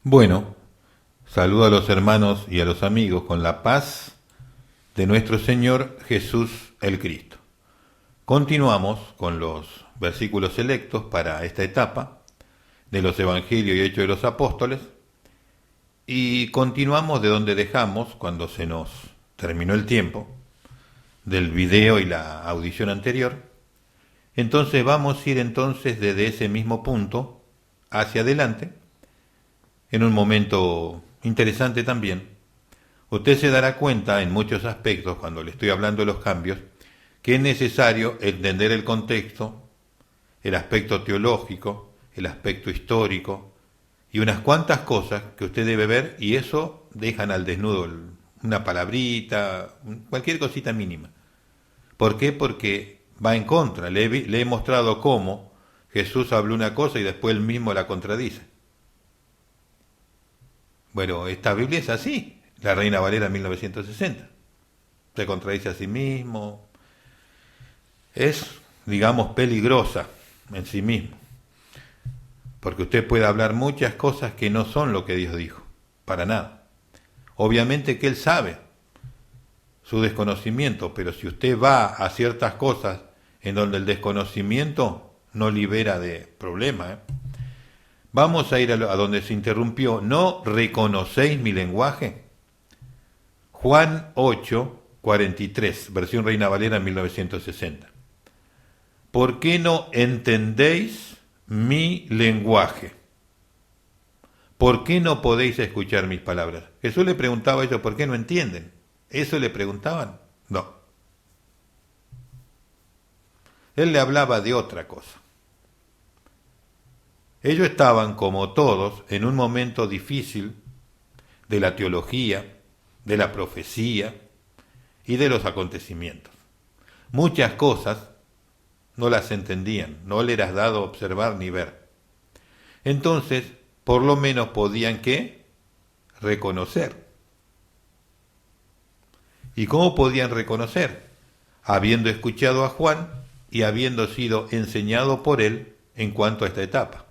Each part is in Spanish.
Bueno, saludo a los hermanos y a los amigos con la paz de nuestro Señor Jesús el Cristo. Continuamos con los versículos selectos para esta etapa de los Evangelios y Hechos de los Apóstoles y continuamos de donde dejamos cuando se nos terminó el tiempo del video y la audición anterior. Entonces vamos a ir entonces desde ese mismo punto hacia adelante en un momento interesante también. Usted se dará cuenta en muchos aspectos, cuando le estoy hablando de los cambios, que es necesario entender el contexto, el aspecto teológico, el aspecto histórico y unas cuantas cosas que usted debe ver, y eso dejan al desnudo una palabrita, cualquier cosita mínima. ¿Por qué? Porque va en contra. Le he mostrado cómo Jesús habló una cosa y después él mismo la contradice. Bueno, esta Biblia es así, la Reina Valera 1960. Se contradice a sí mismo. Es, digamos, peligrosa en sí mismo. Porque usted puede hablar muchas cosas que no son lo que Dios dijo, para nada. Obviamente que Él sabe su desconocimiento, pero si usted va a ciertas cosas en donde el desconocimiento no libera de problema, Vamos a ir a donde se interrumpió. ¿No reconocéis mi lenguaje? Juan 8, 43, versión Reina Valera 1960. ¿Por qué no entendéis mi lenguaje? ¿Por qué no podéis escuchar mis palabras? Jesús le preguntaba a ellos, ¿por qué no entienden? ¿Eso le preguntaban? No. Él le hablaba de otra cosa. Ellos estaban, como todos, en un momento difícil de la teología, de la profecía y de los acontecimientos. Muchas cosas no las entendían, no les era dado observar ni ver. Entonces, por lo menos podían ¿qué? Reconocer. ¿Y cómo podían reconocer? Habiendo escuchado a Juan y habiendo sido enseñado por él en cuanto a esta etapa,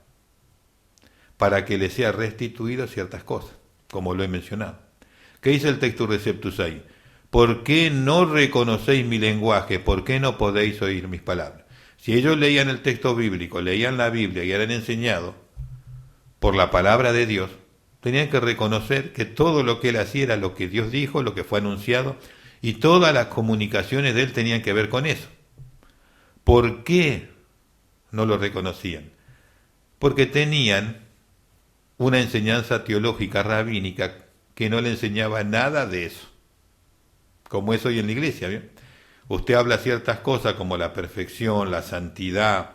para que les sea restituido ciertas cosas, como lo he mencionado. ¿Qué dice el texto Receptus ahí? ¿Por qué no reconocéis mi lenguaje? ¿Por qué no podéis oír mis palabras? Si ellos leían el texto bíblico, leían la Biblia y eran enseñados por la palabra de Dios, tenían que reconocer que todo lo que él hacía era lo que Dios dijo, lo que fue anunciado, y todas las comunicaciones de él tenían que ver con eso. ¿Por qué no lo reconocían? Porque tenían una enseñanza teológica rabínica que no le enseñaba nada de eso, como es hoy en la iglesia. ¿Bien? Usted habla ciertas cosas como la perfección, la santidad,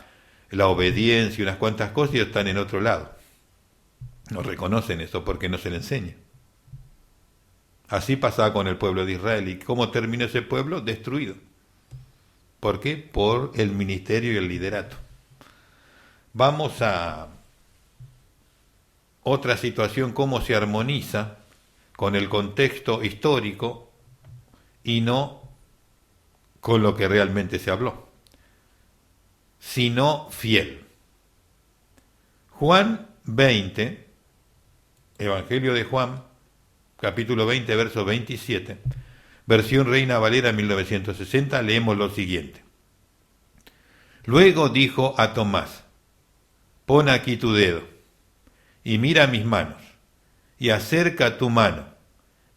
la obediencia, unas cuantas cosas, y están en otro lado. No reconocen eso porque no se le enseña. Así pasaba con el pueblo de Israel. ¿Y cómo terminó ese pueblo? Destruido. ¿Por qué? Por el ministerio y el liderato. Vamos a otra situación, cómo se armoniza con el contexto histórico y no con lo que realmente se habló, sino fiel. Juan 20, Evangelio de Juan, capítulo 20, verso 27, versión Reina Valera 1960, leemos lo siguiente. Luego dijo a Tomás, pon aquí tu dedo y mira mis manos, y acerca tu mano,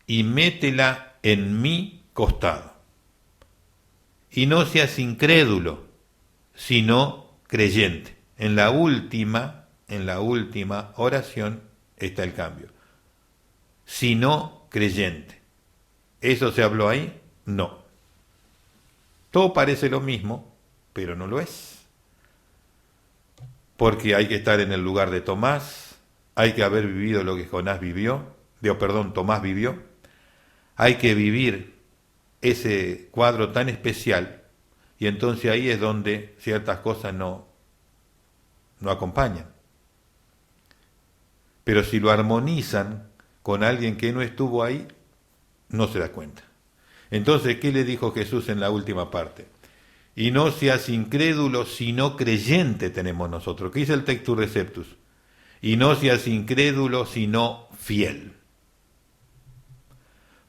y métela en mi costado. Y no seas incrédulo, sino creyente. En la última oración está el cambio. Sino creyente. ¿Eso se habló ahí? No. Todo parece lo mismo, pero no lo es. Porque hay que estar en el lugar de Tomás, hay que haber vivido lo que Tomás vivió, hay que vivir ese cuadro tan especial, y entonces ahí es donde ciertas cosas no acompañan. Pero si lo armonizan con alguien que no estuvo ahí, no se da cuenta. Entonces, ¿qué le dijo Jesús en la última parte? Y no seas incrédulo, sino creyente tenemos nosotros. ¿Qué dice el Textus Receptus? y no seas incrédulo, sino fiel.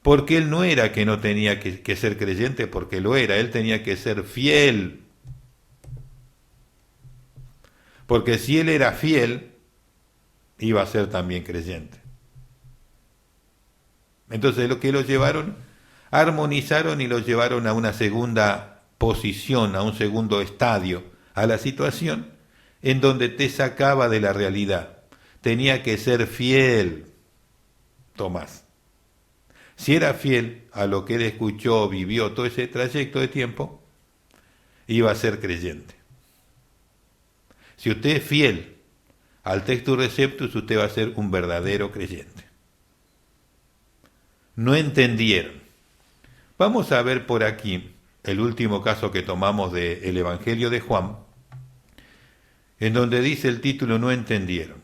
Porque él no era que no tenía que ser creyente, porque lo era, él tenía que ser fiel. Porque si él era fiel, iba a ser también creyente. Entonces lo que lo llevaron, armonizaron y lo llevaron a una segunda posición, a un segundo estadio, a la situación en donde te sacaba de la realidad. Tenía que ser fiel, Tomás. Si era fiel a lo que él escuchó, vivió todo ese trayecto de tiempo, iba a ser creyente. Si usted es fiel al textus receptus, usted va a ser un verdadero creyente. No entendieron. Vamos a ver por aquí el último caso que tomamos del Evangelio de Juan, en donde dice el título no entendieron.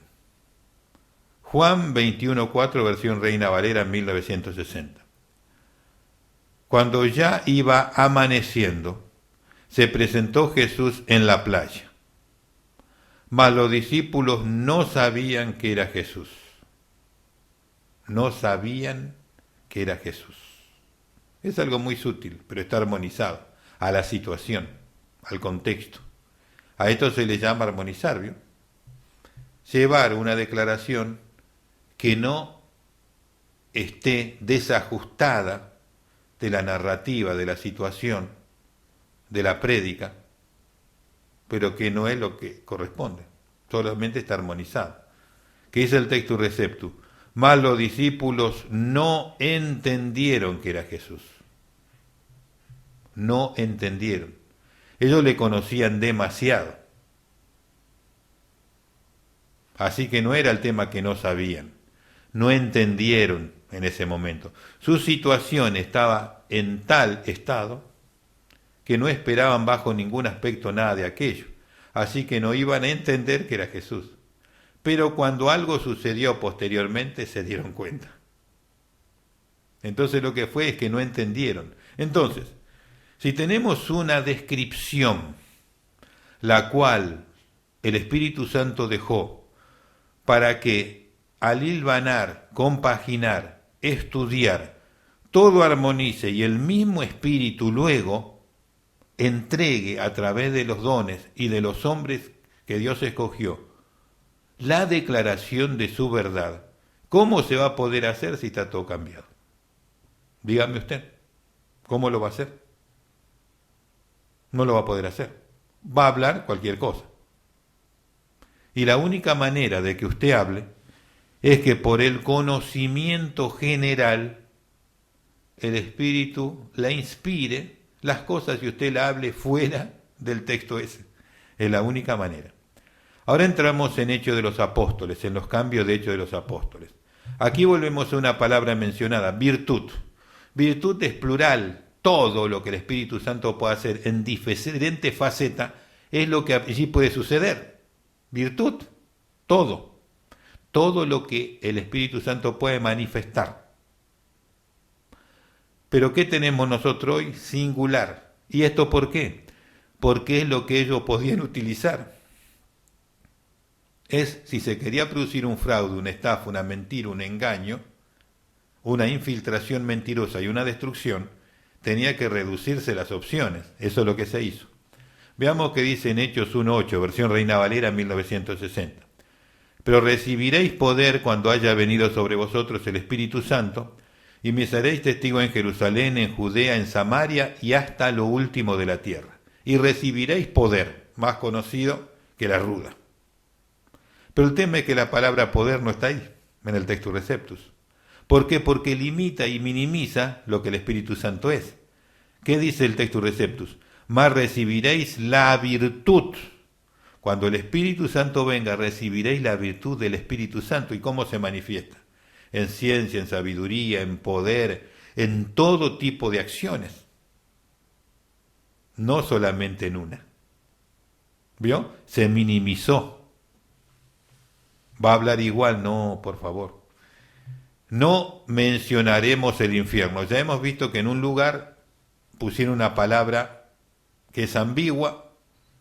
Juan 21:4, versión Reina Valera 1960. Cuando ya iba amaneciendo, se presentó Jesús en la playa. Mas los discípulos no sabían que era Jesús. No sabían que era Jesús. Es algo muy sutil, pero está armonizado a la situación, al contexto. A esto se le llama armonizar, ¿vio? Llevar una declaración que no esté desajustada de la narrativa, de la situación, de la prédica, pero que no es lo que corresponde, solamente está armonizado. ¿Qué dice el textus receptus? Mas los discípulos no entendieron que era Jesús. No entendieron. Ellos le conocían demasiado. Así que no era el tema que no sabían. No entendieron en ese momento. Su situación estaba en tal estado que no esperaban bajo ningún aspecto nada de aquello. Así que no iban a entender que era Jesús. Pero cuando algo sucedió posteriormente se dieron cuenta. Entonces lo que fue es que no entendieron. Entonces, si tenemos una descripción, la cual el Espíritu Santo dejó para que al hilvanar, compaginar, estudiar, todo armonice y el mismo Espíritu luego entregue a través de los dones y de los hombres que Dios escogió la declaración de su verdad, ¿cómo se va a poder hacer si está todo cambiado? Dígame usted, ¿cómo lo va a hacer? No lo va a poder hacer. Va a hablar cualquier cosa. Y la única manera de que usted hable es que por el conocimiento general el Espíritu la inspire las cosas y usted la hable fuera del texto ese. Es la única manera. Ahora entramos en Hechos de los Apóstoles, en los cambios de Hechos de los Apóstoles. Aquí volvemos a una palabra mencionada, virtud. Virtud es plural. Todo lo que el Espíritu Santo puede hacer en diferentes facetas es lo que allí puede suceder. Virtud, todo. Todo lo que el Espíritu Santo puede manifestar. Pero ¿qué tenemos nosotros hoy? Singular. ¿Y esto por qué? Porque es lo que ellos podían utilizar. Es si se quería producir un fraude, una estafa, una mentira, un engaño, una infiltración mentirosa y una destrucción, tenía que reducirse las opciones. Eso es lo que se hizo. Veamos qué dice en Hechos 1:8, versión Reina Valera 1960. Pero recibiréis poder cuando haya venido sobre vosotros el Espíritu Santo, y me seréis testigo en Jerusalén, en Judea, en Samaria y hasta lo último de la tierra. Y recibiréis poder, más conocido que la ruda. Pero el tema es que la palabra poder no está ahí, en el textus receptus. ¿Por qué? Porque limita y minimiza lo que el Espíritu Santo es. ¿Qué dice el textus receptus? Mas recibiréis la virtud. Cuando el Espíritu Santo venga, recibiréis la virtud del Espíritu Santo. ¿Y cómo se manifiesta? En ciencia, en sabiduría, en poder, en todo tipo de acciones. No solamente en una. ¿Vio? Se minimizó. ¿Va a hablar igual? No, por favor. No mencionaremos el infierno. Ya hemos visto que en un lugar pusieron una palabra que es ambigua,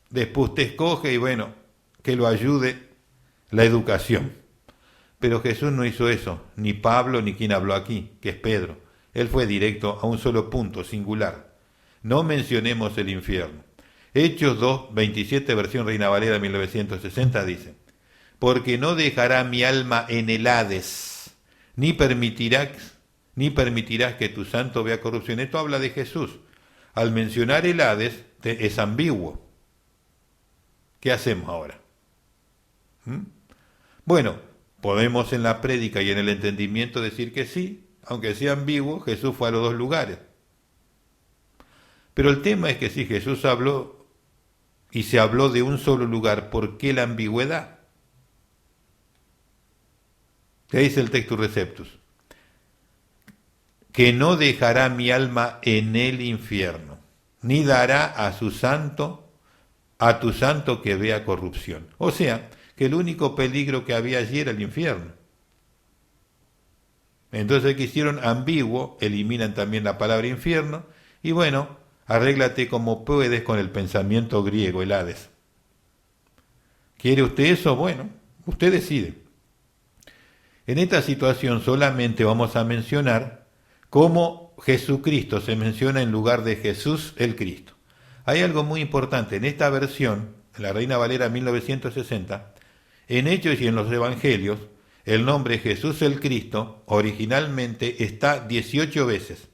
después usted escoge y bueno, que lo ayude la educación. Pero Jesús no hizo eso, ni Pablo ni quien habló aquí, que es Pedro. Él fue directo a un solo punto, singular. No mencionemos el infierno. Hechos 2, 27, versión Reina Valera 1960 dice: porque no dejará mi alma en el Hades, ni permitirás que tu santo vea corrupción. Esto habla de Jesús. Al mencionar el Hades es ambiguo. ¿Qué hacemos ahora? Bueno, podemos en la prédica y en el entendimiento decir que sí, aunque sea ambiguo, Jesús fue a los dos lugares. Pero el tema es que si Jesús habló y se habló de un solo lugar, ¿por qué la ambigüedad? ¿Qué dice el Textus Receptus? Que no dejará mi alma en el infierno, ni dará a tu santo que vea corrupción. O sea, que el único peligro que había allí era el infierno. Entonces que hicieron ambiguo, eliminan también la palabra infierno, y bueno, arréglate como puedes con el pensamiento griego, el Hades. ¿Quiere usted eso? Bueno, usted decide. En esta situación solamente vamos a mencionar cómo Jesucristo se menciona en lugar de Jesús el Cristo. Hay algo muy importante, en esta versión, en la Reina Valera 1960, en Hechos y en los Evangelios, el nombre Jesús el Cristo originalmente está 18 veces.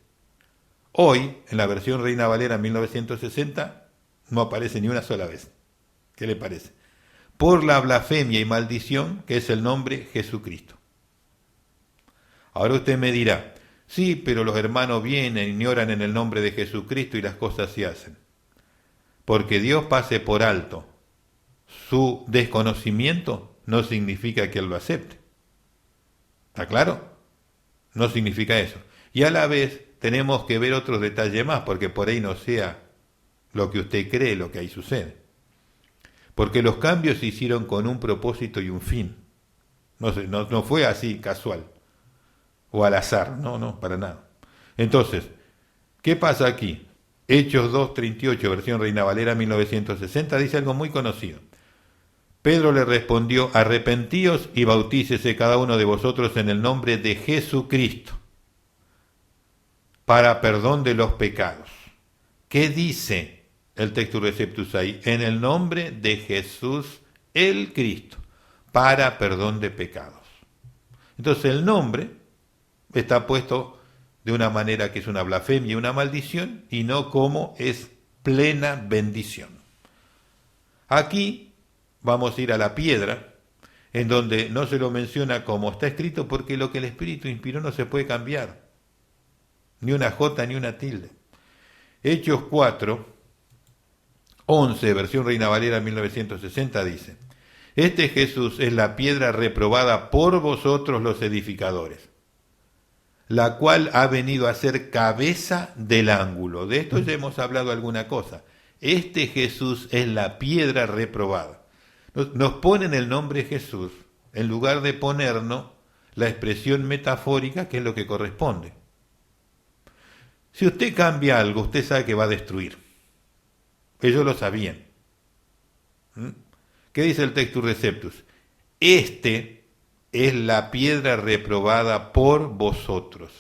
Hoy, en la versión Reina Valera 1960, no aparece ni una sola vez. ¿Qué le parece? Por la blasfemia y maldición que es el nombre Jesucristo. Ahora usted me dirá, sí, pero los hermanos vienen y oran en el nombre de Jesucristo y las cosas se hacen. Porque Dios pase por alto su desconocimiento no significa que Él lo acepte. ¿Está claro? No significa eso. Y a la vez tenemos que ver otros detalles más, porque por ahí no sea lo que usted cree lo que ahí sucede. Porque los cambios se hicieron con un propósito y un fin. No fue así casual o al azar, no, para nada. Entonces, ¿qué pasa aquí? Hechos 2.38, versión Reina Valera 1960, dice algo muy conocido. Pedro le respondió: arrepentíos y bautícese cada uno de vosotros en el nombre de Jesucristo para perdón de los pecados. ¿Qué dice el Textus Receptus ahí? En el nombre de Jesús el Cristo, para perdón de pecados. Entonces el nombre está puesto de una manera que es una blasfemia y una maldición, y no como es plena bendición. Aquí vamos a ir a la piedra, en donde no se lo menciona como está escrito, porque lo que el Espíritu inspiró no se puede cambiar. Ni una jota ni una tilde. Hechos 4, 11, versión Reina Valera 1960 dice: este Jesús es la piedra reprobada por vosotros los edificadores, la cual ha venido a ser cabeza del ángulo. De esto ya hemos hablado alguna cosa. Este Jesús es la piedra reprobada. Nos ponen el nombre Jesús en lugar de ponernos la expresión metafórica, que es lo que corresponde. Si usted cambia algo, usted sabe que va a destruir. Ellos lo sabían. ¿Qué dice el Textus Receptus? Este es la piedra reprobada por vosotros.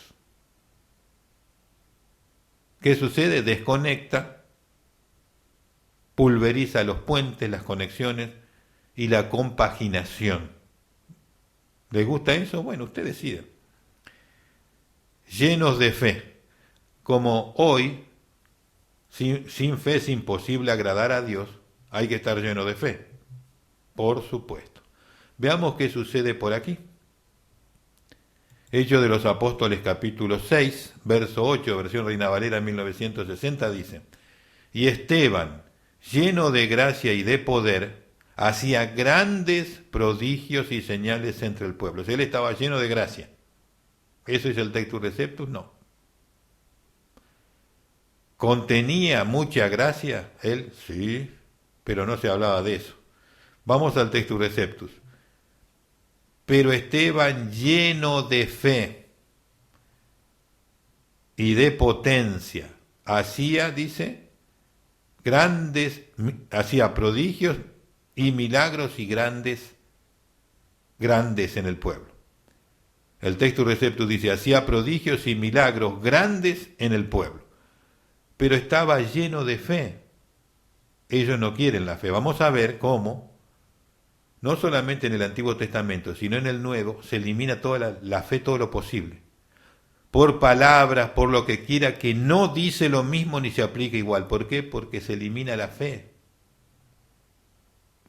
¿Qué sucede? Desconecta, pulveriza los puentes, las conexiones y la compaginación. ¿Les gusta eso? Bueno, usted decide. Llenos de fe. Como hoy, sin fe es imposible agradar a Dios, hay que estar lleno de fe. Por supuesto. Veamos qué sucede por aquí. Hechos de los Apóstoles capítulo 6, verso 8, versión Reina Valera 1960 dice: y Esteban, lleno de gracia y de poder, hacía grandes prodigios y señales entre el pueblo. O sea, él estaba lleno de gracia. ¿Eso es el Textus Receptus? No. ¿Contenía mucha gracia él? Sí, pero no se hablaba de eso. Vamos al Textus Receptus. Pero Esteban, lleno de fe y de potencia, hacía, dice, hacía prodigios y milagros y grandes grandes en el pueblo. El texto receptus dice, hacía prodigios y milagros grandes en el pueblo, pero estaba lleno de fe. Ellos no quieren la fe. Vamos a ver cómo, no solamente en el Antiguo Testamento, sino en el Nuevo, se elimina toda la fe, todo lo posible. Por palabras, por lo que quiera, que no dice lo mismo ni se aplica igual. ¿Por qué? Porque se elimina la fe.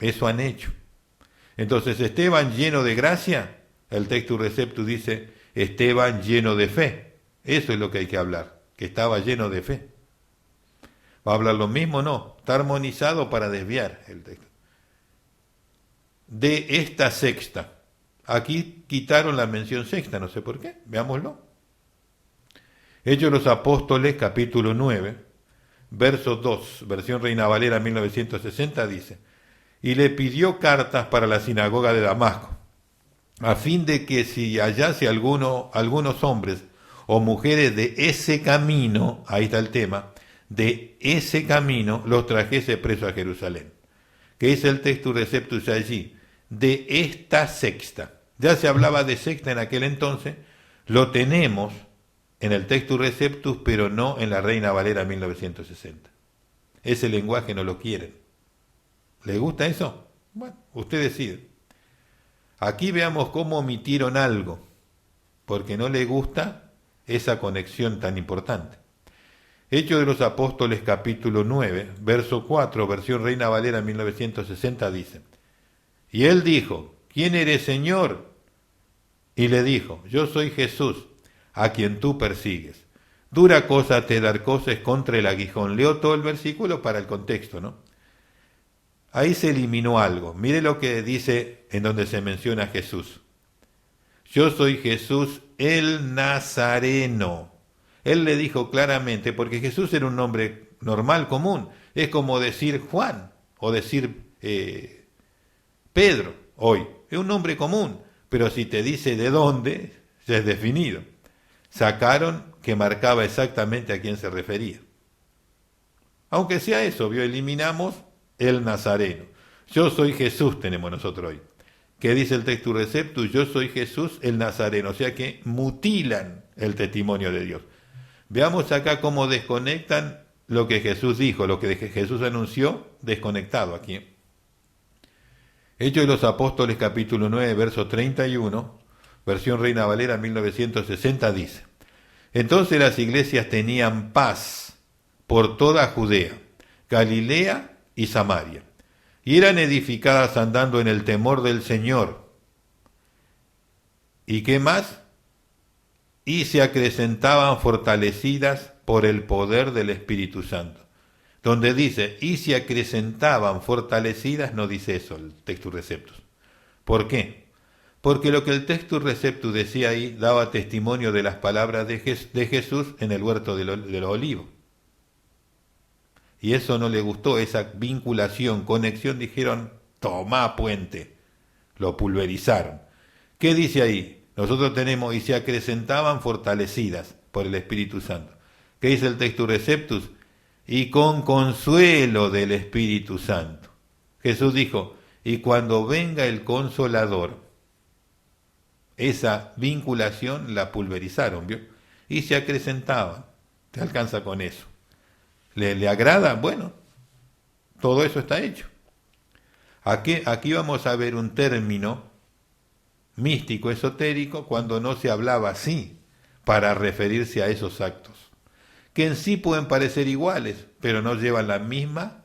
Eso han hecho. Entonces, Esteban lleno de gracia, el texto receptus dice, Esteban lleno de fe. Eso es lo que hay que hablar, que estaba lleno de fe. ¿Va a hablar lo mismo? No, está armonizado para desviar el texto. De esta sexta. Aquí quitaron la mención sexta, no sé por qué, veámoslo. Hechos de los Apóstoles, capítulo 9, verso 2, versión Reina Valera 1960, dice, y le pidió cartas para la sinagoga de Damasco, a fin de que si hallase algunos hombres o mujeres de ese camino, ahí está el tema, de ese camino los trajese preso a Jerusalén. Que es el texto receptus allí, de esta sexta. Ya se hablaba de sexta en aquel entonces, lo tenemos en el texto receptus, pero no en la Reina Valera 1960. Ese lenguaje no lo quieren. ¿Les gusta eso? Bueno, usted decide. Aquí veamos cómo omitieron algo, porque no le gusta esa conexión tan importante. Hechos de los Apóstoles, capítulo 9, verso 4, versión Reina Valera 1960, dice, y él dijo, ¿quién eres, Señor? Y le dijo, yo soy Jesús, a quien tú persigues. Dura cosa te dar cosas contra el aguijón. Leo todo el versículo para el contexto, ¿no? Ahí se eliminó algo. Mire lo que dice en donde se menciona a Jesús. Yo soy Jesús el Nazareno. Él le dijo claramente, porque Jesús era un nombre normal, común. Es como decir Juan o decir Pedro hoy. Es un nombre común, pero si te dice de dónde, ya es definido. Sacaron que marcaba exactamente a quién se refería. Aunque sea eso, eliminamos el Nazareno. Yo soy Jesús, tenemos nosotros hoy. ¿Qué dice el texto receptus? Yo soy Jesús el Nazareno. O sea que mutilan el testimonio de Dios. Veamos acá cómo desconectan lo que Jesús dijo, lo que Jesús anunció, desconectado aquí. Hechos de los Apóstoles, capítulo 9, verso 31, versión Reina Valera 1960, dice, entonces las iglesias tenían paz por toda Judea, Galilea y Samaria, y eran edificadas andando en el temor del Señor. ¿Y qué más? Y se acrecentaban fortalecidas por el poder del Espíritu Santo. Donde dice, y se acrecentaban fortalecidas, no dice eso el textus receptus. ¿Por qué? Porque lo que el textus receptus decía ahí daba testimonio de las palabras de Jesús en el huerto de los olivos. Y eso no le gustó, esa vinculación, conexión, dijeron, tomá puente, lo pulverizaron. ¿Qué dice ahí? Nosotros tenemos, y se acrecentaban fortalecidas por el Espíritu Santo. ¿Qué dice el textus receptus? Y con consuelo del Espíritu Santo. Jesús dijo, y cuando venga el Consolador, esa vinculación la pulverizaron, ¿vio? Y se acrecentaban. Te alcanza con eso. ¿Le agrada? Bueno, todo eso está hecho. Aquí vamos a ver un término místico, esotérico, cuando no se hablaba así, para referirse a esos actos, que en sí pueden parecer iguales, pero no llevan la misma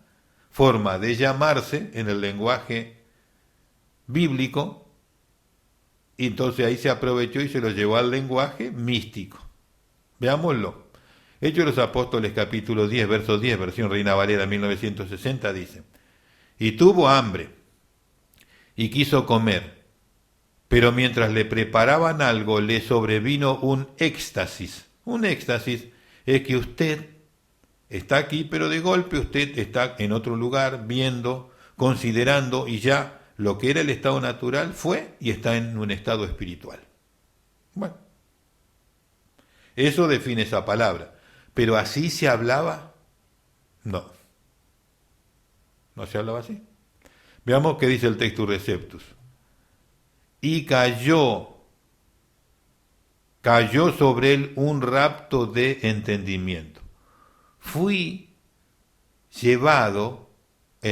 forma de llamarse en el lenguaje bíblico, y entonces ahí se aprovechó y se lo llevó al lenguaje místico. Veámoslo. Hechos de los Apóstoles, capítulo 10, verso 10, versión Reina Valera 1960, dice, y tuvo hambre, y quiso comer, pero mientras le preparaban algo, le sobrevino un éxtasis. Un éxtasis es que usted está aquí, pero de golpe usted está en otro lugar, viendo, considerando, y ya lo que era el estado natural fue y está en un estado espiritual. Bueno, eso define esa palabra. ¿Pero así se hablaba? No. No se hablaba así. Veamos qué dice el textus receptus. y cayó sobre él un rapto de entendimiento. Fui llevado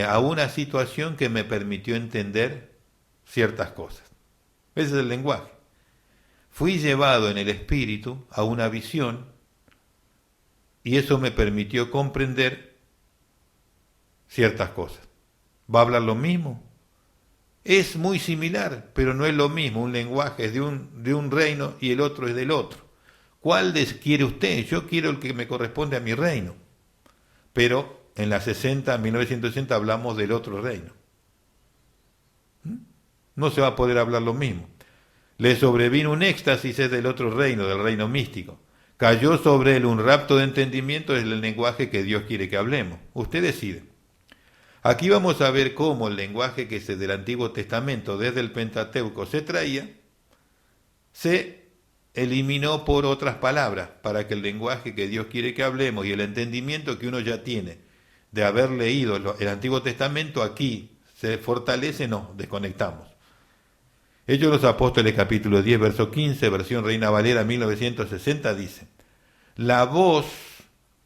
a una situación que me permitió entender ciertas cosas. Ese es el lenguaje. Fui llevado en el espíritu a una visión y eso me permitió comprender ciertas cosas. ¿Va a hablar lo mismo? Es muy similar, pero no es lo mismo. Un lenguaje es de un reino y el otro es del otro. ¿Cuál quiere usted? Yo quiero el que me corresponde a mi reino. Pero en la 1960 hablamos del otro reino. No se va a poder hablar lo mismo. Le sobrevino un éxtasis, es del otro reino, del reino místico. Cayó sobre él un rapto de entendimiento, es el lenguaje que Dios quiere que hablemos. Usted decide. Aquí vamos a ver cómo el lenguaje que es del Antiguo Testamento, desde el Pentateuco, se traía, se eliminó por otras palabras, para que el lenguaje que Dios quiere que hablemos y el entendimiento que uno ya tiene de haber leído el Antiguo Testamento, aquí se fortalece, nos desconectamos. Hechos de los Apóstoles, capítulo 10, verso 15, versión Reina Valera 1960, dice: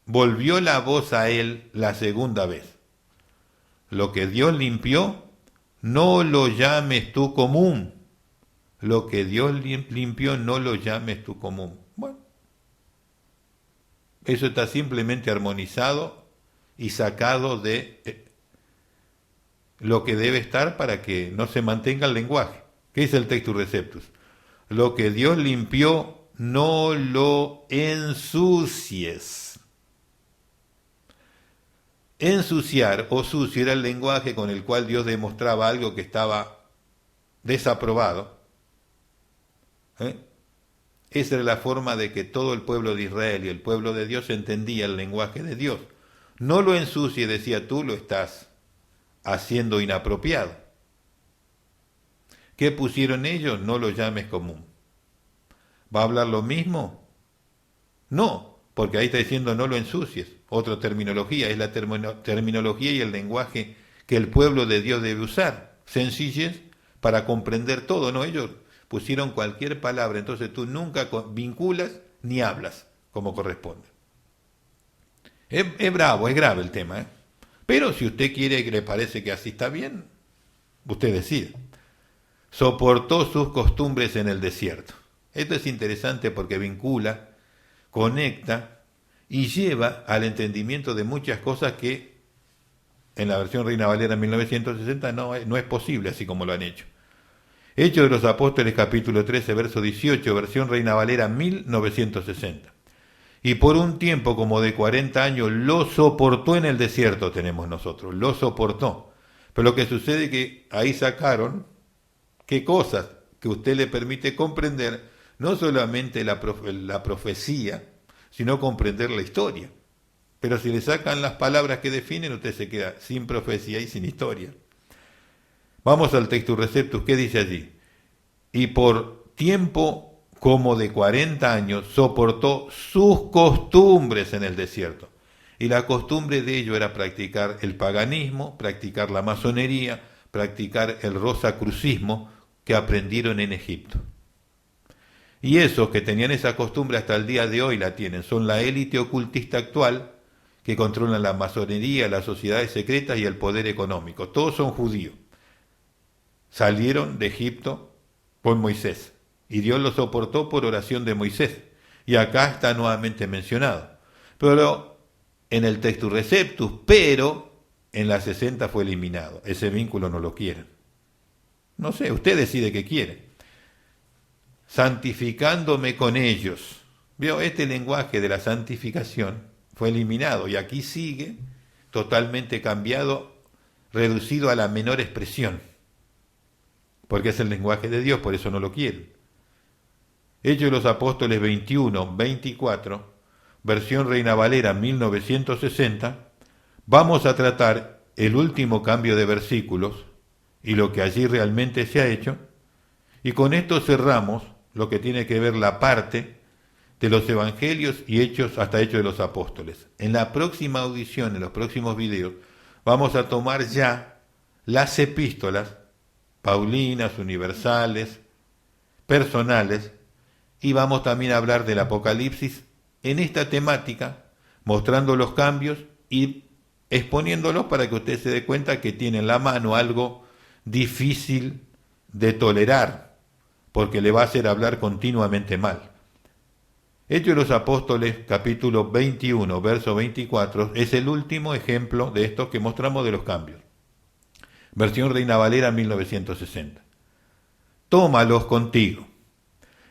volvió la voz a él la segunda vez. Lo que Dios limpió, no lo llames tú común. Lo que Dios limpió, no lo llames tú común. Bueno, eso está simplemente armonizado y sacado de lo que debe estar para que no se mantenga el lenguaje. ¿Qué dice el Textus Receptus? Lo que Dios limpió, no lo ensucies. Ensuciar o sucio era el lenguaje con el cual Dios demostraba algo que estaba desaprobado. Esa era la forma de que todo el pueblo de Israel y el pueblo de Dios entendía el lenguaje de Dios. No lo ensucie, decía, tú lo estás haciendo inapropiado. ¿Qué pusieron ellos? No lo llames común. ¿Va a hablar lo mismo? No, porque ahí está diciendo no lo ensucies. Otra terminología, es la terminología y el lenguaje que el pueblo de Dios debe usar. Sencillez para comprender todo, ¿no? Ellos pusieron cualquier palabra, entonces tú nunca vinculas ni hablas como corresponde. Es bravo, es grave el tema, ¿eh? Pero si usted quiere que le parece que así está bien, usted decide. Soportó sus costumbres en el desierto. Esto es interesante porque vincula, conecta y lleva al entendimiento de muchas cosas que en la versión Reina Valera 1960 no es posible así como lo han hecho. Hechos de los Apóstoles capítulo 13 verso 18, versión Reina Valera 1960. Y por un tiempo como de 40 años lo soportó en el desierto, tenemos nosotros, lo soportó. Pero lo que sucede es que ahí sacaron qué cosas que usted le permite comprender, no solamente la profecía, sino comprender la historia. Pero si le sacan las palabras que definen, usted se queda sin profecía y sin historia. Vamos al Textus Receptus, ¿qué dice allí? Y por tiempo como de 40 años soportó sus costumbres en el desierto. Y la costumbre de ello era practicar el paganismo, practicar la masonería, practicar el rosacrucismo que aprendieron en Egipto. Y esos que tenían esa costumbre hasta el día de hoy la tienen. Son la élite ocultista actual que controlan la masonería, las sociedades secretas y el poder económico. Todos son judíos. Salieron de Egipto con Moisés. Y Dios lo soportó por oración de Moisés. Y acá está nuevamente mencionado. Pero en el Textus Receptus, pero en la 60 fue eliminado. Ese vínculo no lo quieren. No sé, usted decide qué quiere. Santificándome con ellos. ¿Vio? Este lenguaje de la santificación fue eliminado y aquí sigue totalmente cambiado, reducido a la menor expresión. Porque es el lenguaje de Dios, por eso no lo quieren. Hechos de los Apóstoles 21, 24, versión Reina Valera 1960, vamos a tratar el último cambio de versículos y lo que allí realmente se ha hecho, y con esto cerramos lo que tiene que ver la parte de los evangelios y hechos hasta Hechos de los Apóstoles. En la próxima audición, en los próximos videos, vamos a tomar ya las epístolas paulinas, universales, personales y vamos también a hablar del Apocalipsis en esta temática, mostrando los cambios y exponiéndolos para que usted se dé cuenta que tiene en la mano algo difícil de tolerar, porque le va a hacer hablar continuamente mal. Hechos de los Apóstoles, capítulo 21, verso 24, es el último ejemplo de estos que mostramos de los cambios. Versión Reina Valera 1960. Tómalos contigo,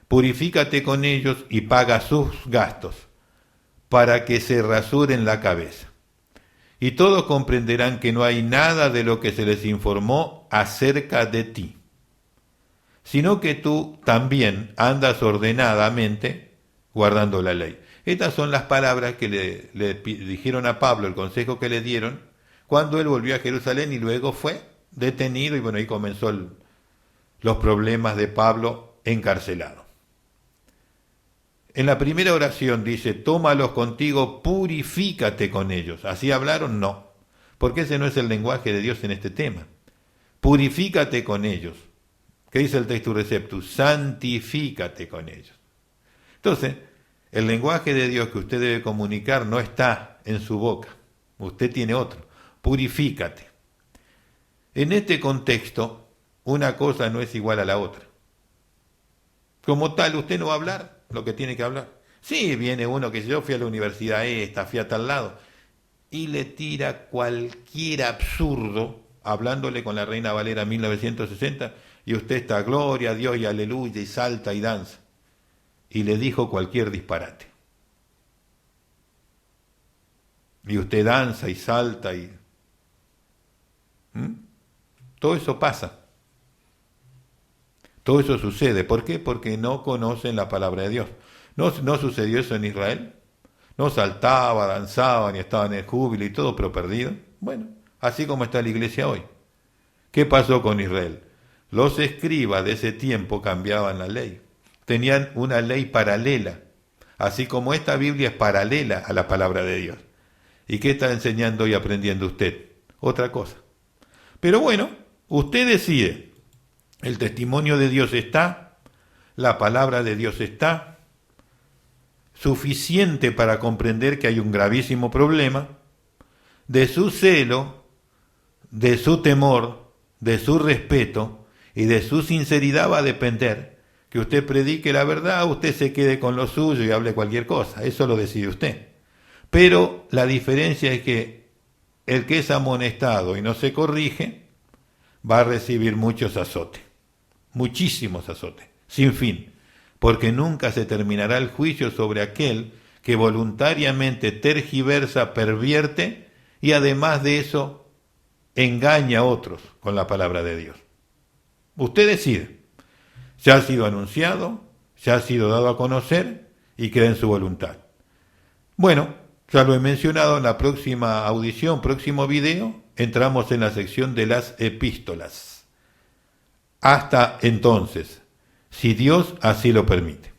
purifícate con ellos y paga sus gastos, para que se rasuren la cabeza. Y todos comprenderán que no hay nada de lo que se les informó acerca de ti, sino que tú también andas ordenadamente guardando la ley. Estas son las palabras que le dijeron a Pablo, el consejo que le dieron, cuando él volvió a Jerusalén y luego fue detenido y bueno, ahí comenzó los problemas de Pablo encarcelado. En la primera oración dice, tómalos contigo, purifícate con ellos. ¿Así hablaron? No, porque ese no es el lenguaje de Dios en este tema. Purifícate con ellos. ¿Qué dice el texto Receptus? Santifícate con ellos. Entonces, el lenguaje de Dios que usted debe comunicar no está en su boca, usted tiene otro, purifícate. En este contexto, una cosa no es igual a la otra. Como tal, usted no va a hablar lo que tiene que hablar. Sí, viene uno que yo fui a la universidad esta, fui a tal lado, y le tira cualquier absurdo, hablándole con la Reina Valera 1960, y usted está, gloria a Dios y aleluya, y salta y danza. Y le dijo cualquier disparate. Y usted danza y salta y... Todo eso pasa. Todo eso sucede. ¿Por qué? Porque no conocen la palabra de Dios. ¿No sucedió eso en Israel? No saltaba, danzaban y estaban en júbilo y todo, pero perdido. Bueno, así como está la iglesia hoy. ¿Qué pasó con Israel? Los escribas de ese tiempo cambiaban la ley. Tenían una ley paralela, así como esta Biblia es paralela a la palabra de Dios. ¿Y qué está enseñando y aprendiendo usted? Otra cosa. Pero bueno, usted decide. El testimonio de Dios está, la palabra de Dios está, suficiente para comprender que hay un gravísimo problema. De su celo, de su temor, de su respeto y de su sinceridad va a depender que usted predique la verdad, usted se quede con lo suyo y hable cualquier cosa, eso lo decide usted. Pero la diferencia es que el que es amonestado y no se corrige, va a recibir muchos azotes, muchísimos azotes, sin fin, porque nunca se terminará el juicio sobre aquel que voluntariamente tergiversa, pervierte y además de eso engaña a otros con la palabra de Dios. Usted decide. Ya ha sido anunciado, ya ha sido dado a conocer y queda en su voluntad. Bueno, ya lo he mencionado, en la próxima audición, próximo video, entramos en la sección de las epístolas. Hasta entonces, si Dios así lo permite.